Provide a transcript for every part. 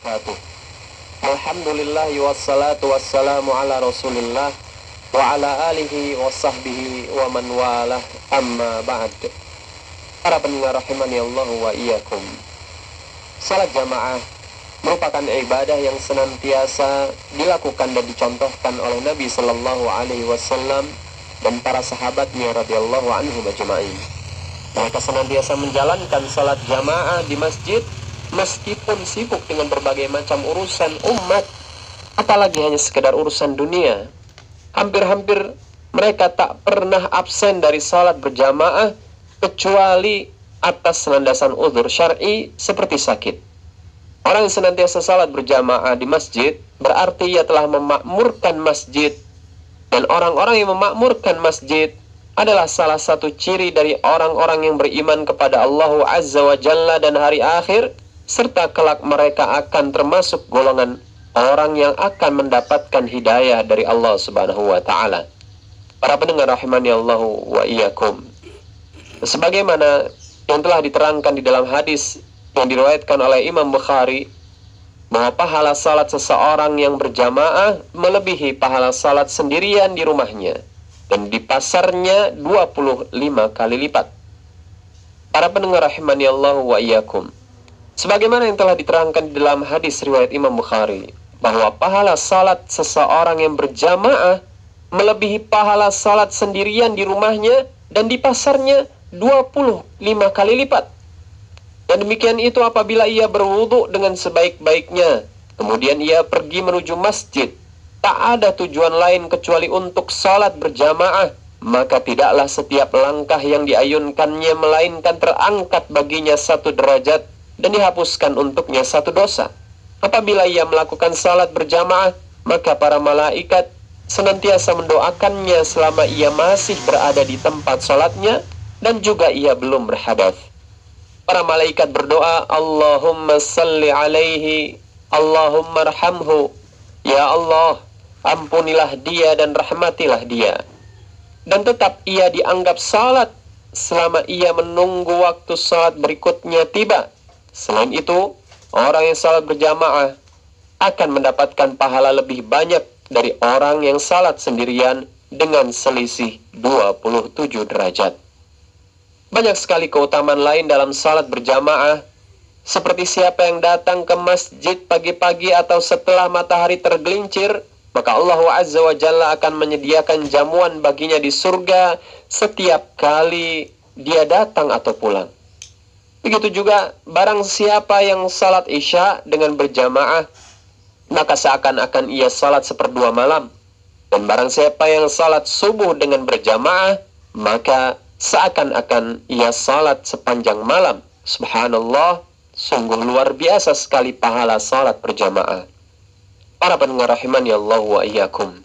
wabarakatuh. Alhamdulillah wassalatu wassalamu ala Rasulillah wa ala alihi wa sahbihi wa man walah, amma ba'd. Para pendengar rahimani Allah wa iyyakum. Salat jamaah merupakan ibadah yang senantiasa dilakukan dan dicontohkan oleh Nabi sallallahu alaihi wasallam dan para sahabatnya radhiyallahu anhum ajma'in. Mereka senantiasa menjalankan salat jamaah di masjid meskipun sibuk dengan berbagai macam urusan umat, apalagi hanya sekedar urusan dunia. Hampir-hampir mereka tak pernah absen dari salat berjamaah kecuali atas landasan uzur syar'i seperti sakit. Orang yang senantiasa salat berjamaah di masjid berarti ia telah memakmurkan masjid, dan orang-orang yang memakmurkan masjid adalah salah satu ciri dari orang-orang yang beriman kepada Allah Azza wa Jalla dan hari akhir, serta kelak mereka akan termasuk golongan orang yang akan mendapatkan hidayah dari Allah Subhanahu wa Ta'ala. Para pendengar rahimani Allah wa iyyakum, sebagaimana yang telah diterangkan di dalam hadis yang diriwayatkan oleh Imam Bukhari, bahwa pahala salat seseorang yang berjamaah melebihi pahala salat sendirian di rumahnya, dan di pasarnya 25 kali lipat. Para pendengar rahimani Allah wa iyyakum, sebagaimana yang telah diterangkan di dalam hadis riwayat Imam Bukhari, bahwa pahala salat seseorang yang berjamaah melebihi pahala salat sendirian di rumahnya dan di pasarnya 25 kali lipat. Dan demikian itu apabila ia berwudu dengan sebaik-baiknya, kemudian ia pergi menuju masjid, tak ada tujuan lain kecuali untuk salat berjamaah, maka tidaklah setiap langkah yang diayunkannya melainkan terangkat baginya 1 derajat dan dihapuskan untuknya 1 dosa. Apabila ia melakukan salat berjamaah, maka para malaikat senantiasa mendoakannya selama ia masih berada di tempat salatnya dan juga ia belum berhadas. Para malaikat berdoa, Allahumma salli alaihi, Allahumma arhamhu, ya Allah, ampunilah dia dan rahmatilah dia. Dan tetap ia dianggap salat selama ia menunggu waktu salat berikutnya tiba. Selain itu, orang yang salat berjamaah akan mendapatkan pahala lebih banyak dari orang yang salat sendirian dengan selisih 27 derajat. Banyak sekali keutamaan lain dalam salat berjamaah, seperti siapa yang datang ke masjid pagi-pagi atau setelah matahari tergelincir, maka Allah Azza wa Jalla akan menyediakan jamuan baginya di surga setiap kali dia datang atau pulang. Begitu juga barang siapa yang salat isya dengan berjamaah, maka seakan-akan ia salat 1/2 malam. Dan barang siapa yang salat subuh dengan berjamaah, maka seakan-akan ia salat sepanjang malam. Subhanallah, sungguh luar biasa sekali pahala salat berjamaah. Para pendengar rahimani Allah wa iyyakum,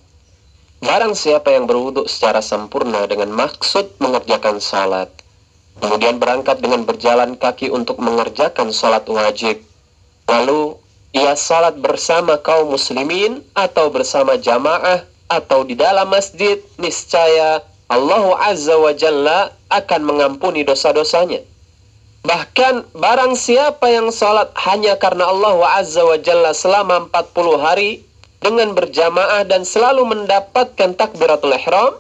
barang siapa yang berwudu secara sempurna dengan maksud mengerjakan salat, kemudian berangkat dengan berjalan kaki untuk mengerjakan salat wajib, lalu ia salat bersama kaum muslimin atau bersama jamaah atau di dalam masjid, niscaya Allah Azza wa Jalla akan mengampuni dosa-dosanya. Bahkan barang siapa yang salat hanya karena Allah Azza wa Jalla selama 40 hari dengan berjamaah dan selalu mendapatkan takbiratul ihram,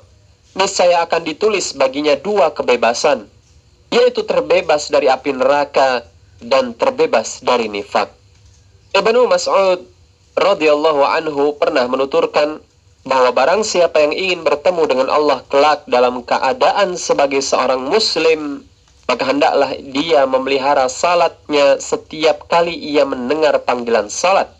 niscaya akan ditulis baginya 2 kebebasan, yaitu terbebas dari api neraka dan terbebas dari nifak. Ibnu Mas'ud radhiyallahu anhu pernah menuturkan bahwa barang siapa yang ingin bertemu dengan Allah kelak dalam keadaan sebagai seorang muslim, maka hendaklah dia memelihara salatnya setiap kali ia mendengar panggilan salat.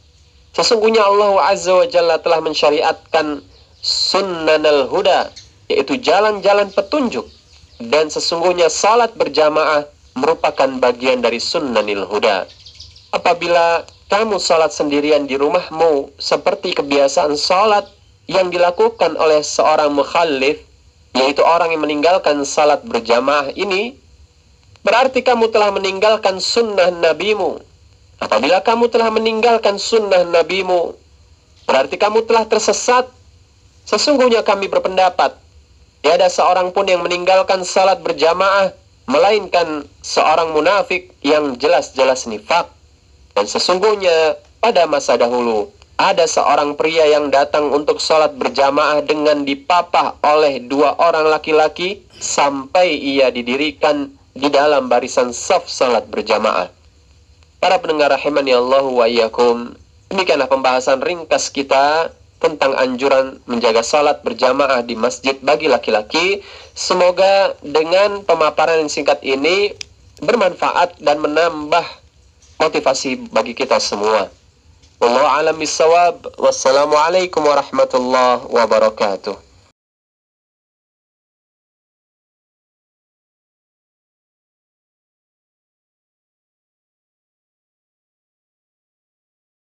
Sesungguhnya Allah Azza wa Jalla telah mensyariatkan sunnanal huda, yaitu jalan-jalan petunjuk, dan sesungguhnya salat berjamaah merupakan bagian dari sunnanil huda. Apabila kamu salat sendirian di rumahmu seperti kebiasaan salat yang dilakukan oleh seorang mukhallif, yaitu orang yang meninggalkan salat berjamaah ini, berarti kamu telah meninggalkan sunnah nabimu. Apabila kamu telah meninggalkan sunnah nabimu, berarti kamu telah tersesat. Sesungguhnya kami berpendapat, tiada seorang pun yang meninggalkan salat berjamaah melainkan seorang munafik yang jelas-jelas nifak. Dan sesungguhnya Pada masa dahulu, ada seorang pria yang datang untuk sholat berjamaah dengan dipapah oleh 2 orang laki-laki sampai ia didirikan di dalam barisan saf sholat berjamaah. Para pendengar rahimani Allah wa iyyakum, demikianlah pembahasan ringkas kita tentang anjuran menjaga sholat berjamaah di masjid bagi laki-laki. Semoga dengan pemaparan yang singkat ini bermanfaat dan menambah motivasi bagi kita semua. Wallahu a'lam bissawab. Wassalamualaikum warahmatullahi wabarakatuh.